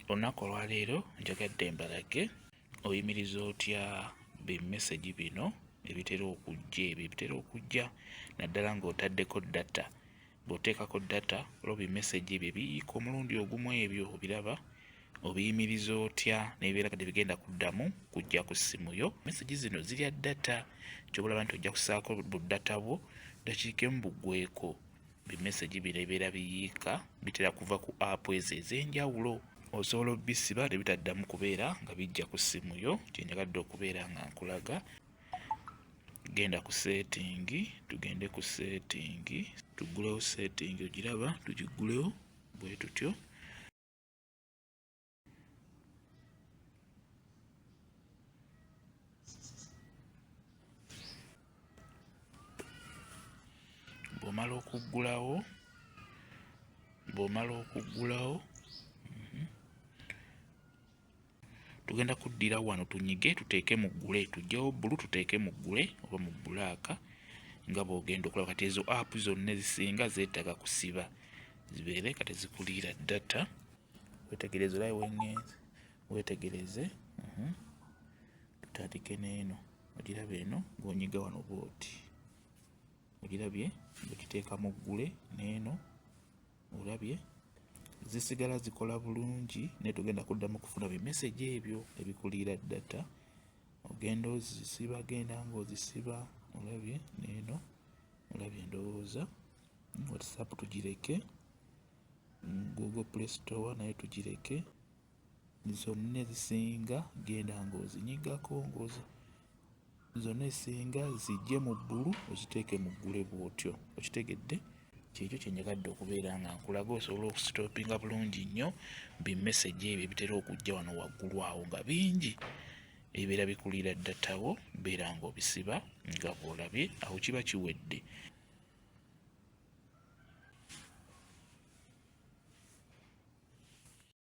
Olunaku olwaleero njagadde mbalage oyimiriza otya bimesagi bino ebitera okujja naddala ng'otaddeko data. Bw'oteekako data olwo bimesagi ebyo biyiika omulundi ogumu ebyo obiraba obiyimiriza otya n'ebibeera kati bigenda kuddamu kujja ku ssimu yo. Mesagi zino zirya data, ky'obulaba nti ojja kusaako bu data bwo ddakiika emu buggweeko. Bimesagi bino ebibeera biyiika bitera kuva ku app ezo ez'enjawulo. Osobola obbisiba ne bitaddamu kubeera nga bijja ku ssimu yo. Kyenjagadde okubeera nga nkulaga. Genda ku setting, tugende ku setting, tuggulewo setting, ogiraba, tugiggulewo bwe tutyo. Bw'omala okuggulawo tugenda kuddira wano tunyige tuteeke mu ggule, tuggyewo bbulu tuteeke mu ggule oba mu bbulaaka nga bw'ogenda okulaba. Kati ezo app zonna ezisinga zeetaaga kusiba zibeere kati zikuliira data. Weetegereze olabe weŋŋenze, weetegereze. Tutandike n'eno, ogiraba eno ng'onyiga wano bw'oti, ogirabye ng'ogiteeka mu ggule n'eno olabye zisigala zikola bulungi, naye tugenda kuddamu kufuna bimesagi ebyo ebikuliira data. Ogenda ozisiba, genda ng'ozisiba, olabye n'eno, olabye ndowooza. WhatsApp tugireke, Google Play Store naye tugireke, zonna ezisinga genda ng'ozinyigako zonna ezisinga zijje mu bbulu oziteeke mu ggule bw'otyo. Okitegedde? Kyekyo kye njagadde okubeera nga nkulaga, osobola okusitoopinga bulungi nnyo bimesagi ebyo ebitera okujja wano waggulu awo nga bingi ebibeera bikuliira data wo, beera ng'obisiba nga bw'olabye awo kiba kiwedde.